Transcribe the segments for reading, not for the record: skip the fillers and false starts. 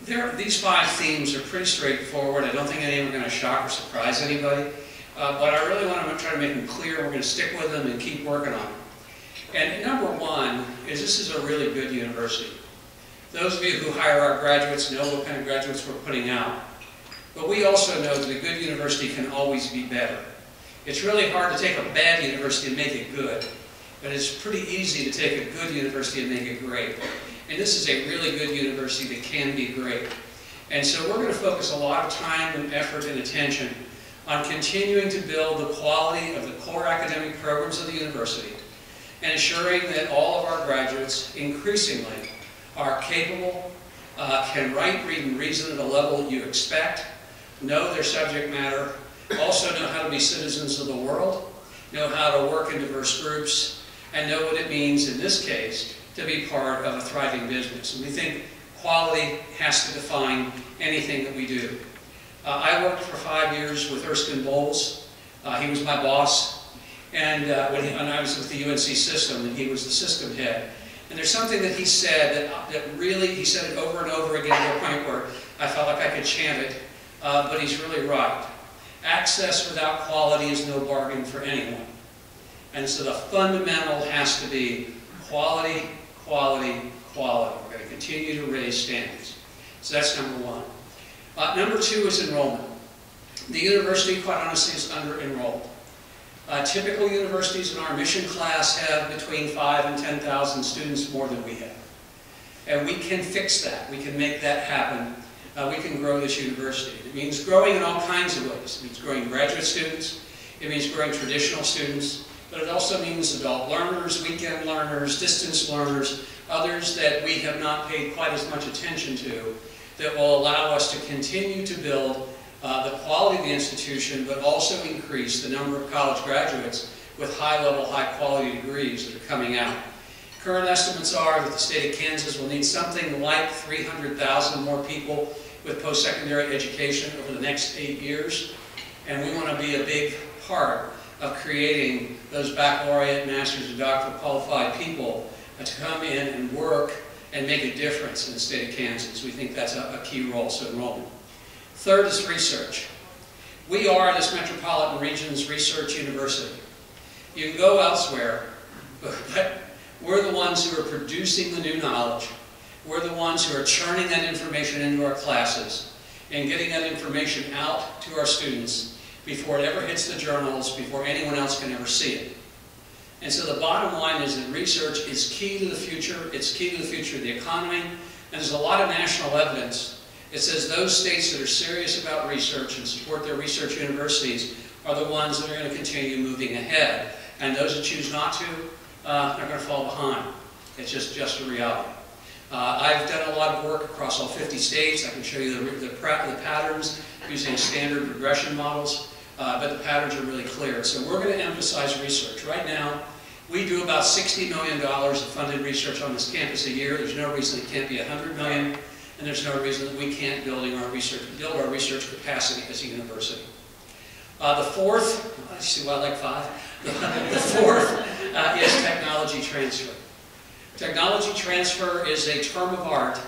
These 5 themes are pretty straightforward. I don't think any of them are going to shock or surprise anybody. But I really want to try to make them clear. We're going to stick with them and keep working on them. And number 1 is this is a really good university. Those of you who hire our graduates know what kind of graduates we're putting out. But we also know that a good university can always be better. It's really hard to take a bad university and make it good. But it's pretty easy to take a good university and make it great. And this is a really good university that can be great. And so we're going to focus a lot of time and effort and attention on continuing to build the quality of the core academic programs of the university and ensuring that all of our graduates increasingly are capable, can write, read, and reason at a level you expect, know their subject matter, also know how to be citizens of the world, know how to work in diverse groups, and know what it means, in this case, to be part of a thriving business. And we think quality has to define anything that we do. I worked for 5 years with Erskine Bowles. He was my boss. And when I was with the UNC system, and he was the system head. And there's something that he said that really, he said it over and over again to a point where I felt like I could chant it, but he's really right. Access without quality is no bargain for anyone. And so the fundamental has to be quality, quality, quality. We're going to continue to raise standards. So that's number 1. Number 2 is enrollment. The university, quite honestly, is under-enrolled. Typical universities in our mission class have between 5,000 and 10,000 students more than we have. And we can fix that. We can make that happen. We can grow this university. It means growing in all kinds of ways. It means growing graduate students. It means growing traditional students. But it also means adult learners, weekend learners, distance learners, others that we have not paid quite as much attention to, that will allow us to continue to build the quality of the institution, but also increase the number of college graduates with high-level, high-quality degrees that are coming out. Current estimates are that the state of Kansas will need something like 300,000 more people with post-secondary education over the next 8 years, and we want to be a big part of creating those baccalaureate, master's, and doctoral qualified people to come in and work and make a difference in the state of Kansas. We think that's a key role, so enrollment. Third is research. We are this metropolitan region's research university. You can go elsewhere, but we're the ones who are producing the new knowledge. We're the ones who are churning that information into our classes and getting that information out to our students before it ever hits the journals, before anyone else can ever see it. And so the bottom line is that research is key to the future. It's key to the future of the economy. And there's a lot of national evidence. It says those states that are serious about research and support their research universities are the ones that are going to continue moving ahead. And those that choose not to are going to fall behind. It's just a reality. I've done a lot of work across all 50 states. I can show you the patterns using standard regression models. But the patterns are really clear. So we're going to emphasize research. Right now, we do about $60 million of funded research on this campus a year. There's no reason it can't be $100 million, and there's no reason that we can't build our research capacity as a university. The fourth, let's see why I like 5. The fourth is technology transfer. Technology transfer is a term of art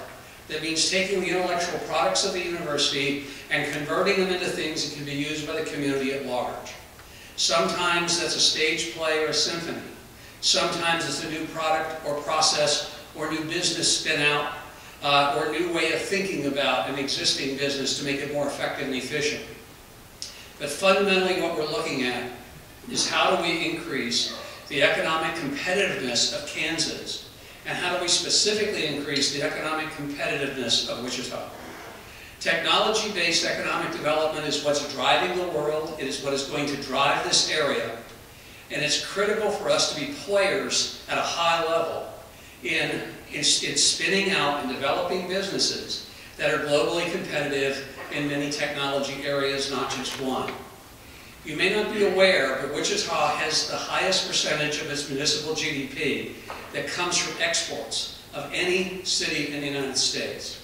that means taking the intellectual products of the university and converting them into things that can be used by the community at large. Sometimes that's a stage play or a symphony. Sometimes it's a new product or process or new business spin out or a new way of thinking about an existing business to make it more effective and efficient. But fundamentally what we're looking at is how do we increase the economic competitiveness of Kansas, and how do we specifically increase the economic competitiveness of Wichita. Technology-based economic development is what's driving the world. It is what is going to drive this area. And it's critical for us to be players at a high level in spinning out and developing businesses that are globally competitive in many technology areas, not just one. You may not be aware, but Wichita has the highest percentage of its municipal GDP that comes from exports of any city in the United States.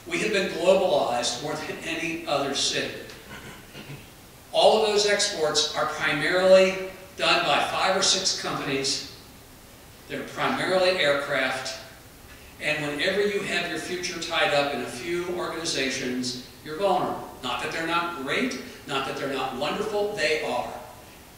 We have been globalized more than any other city. All of those exports are primarily done by 5 or 6 companies. They're primarily aircraft, And whenever you have your future tied up in a few organizations, you're vulnerable. Not that they're not great, not that they're not wonderful, they are.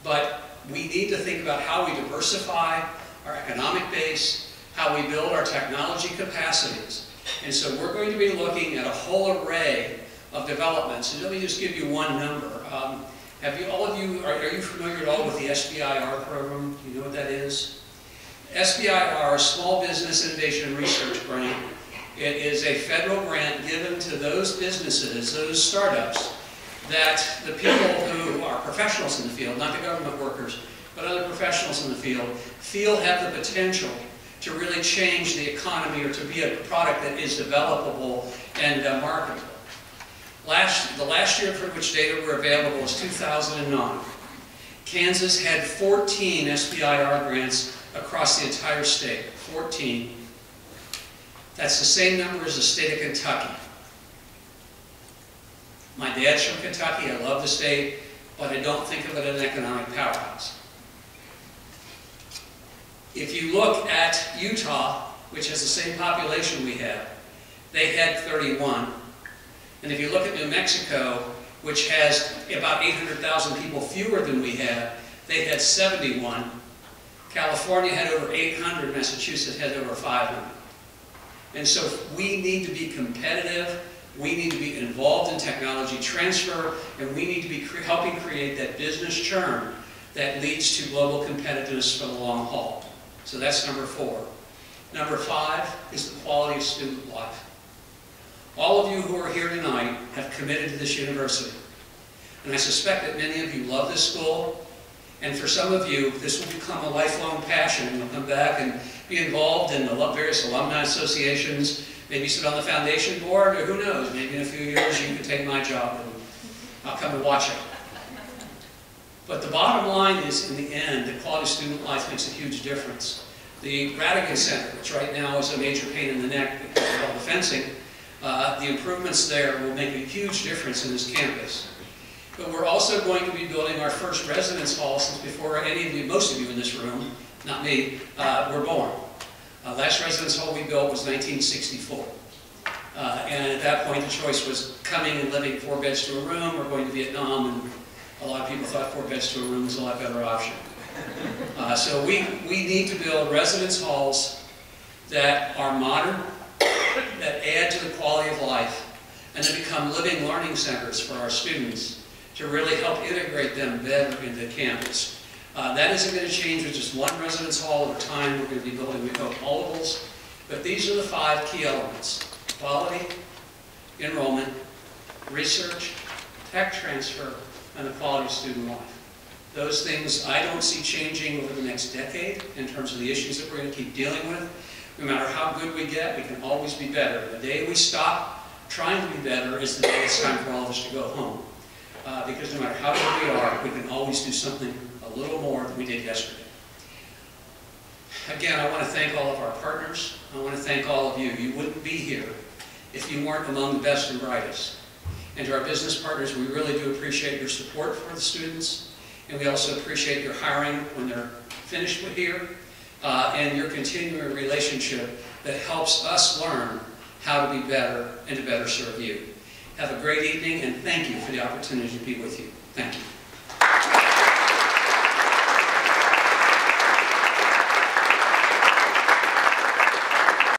But we need to think about how we diversify our economic base, how we build our technology capacities. And so we're going to be looking at a whole array of developments. And let me just give you one number. Are you familiar at all with the SBIR program? Do you know what that is? SBIR, Small Business Innovation and Research Grant. It is a federal grant given to those businesses, those startups, that the people who are professionals in the field, not the government workers, but other professionals in the field, feel have the potential to really change the economy or to be a product that is developable and marketable. The last year for which data were available was 2009. Kansas had 14 SBIR grants across the entire state, 14. That's the same number as the state of Kentucky. My dad's from Kentucky, I love the state, but I don't think of it as an economic powerhouse. If you look at Utah, which has the same population we have, they had 31. And if you look at New Mexico, which has about 800,000 people fewer than we have, they had 71. California had over 800, Massachusetts had over 500. And so we need to be competitive, we need to be involved in technology transfer, and we need to be helping create that business churn that leads to global competitiveness for the long haul. So that's number 4. Number 5 is the quality of student life. All of you who are here tonight have committed to this university. And I suspect that many of you love this school. And for some of you, this will become a lifelong passion. You'll come back and be involved in the various alumni associations, maybe sit on the foundation board, or who knows, maybe in a few years you can take my job and I'll come and watch it. But the bottom line is, in the end, the quality of student life makes a huge difference. The Radigan Center, which right now is a major pain in the neck because of all the fencing, the improvements there will make a huge difference in this campus. But we're also going to be building our first residence hall since before any of you, most of you in this room, not me, were born. Last residence hall we built was 1964. And at that point the choice was coming and living 4 beds to a room or going to Vietnam, and a lot of people thought 4 beds to a room was a lot better option. So we need to build residence halls that are modern, that add to the quality of life, and that become living learning centers for our students to really help integrate them better into campus. That isn't going to change with just one residence hall over time. We're going to be building, we hope, multiples. But these are the 5 key elements: quality, enrollment, research, tech transfer, and the quality of student life. Those things I don't see changing over the next decade in terms of the issues that we're going to keep dealing with. No matter how good we get, we can always be better. The day we stop trying to be better is the day it's time for all of us to go home. Because no matter how good we are, we can always do something a little more than we did yesterday. Again, I want to thank all of our partners. I want to thank all of you. You wouldn't be here if you weren't among the best and brightest. And to our business partners, we really do appreciate your support for the students. And we also appreciate your hiring when they're finished with here. And your continuing relationship that helps us learn how to be better and to better serve you. Have a great evening, and thank you for the opportunity to be with you. Thank you.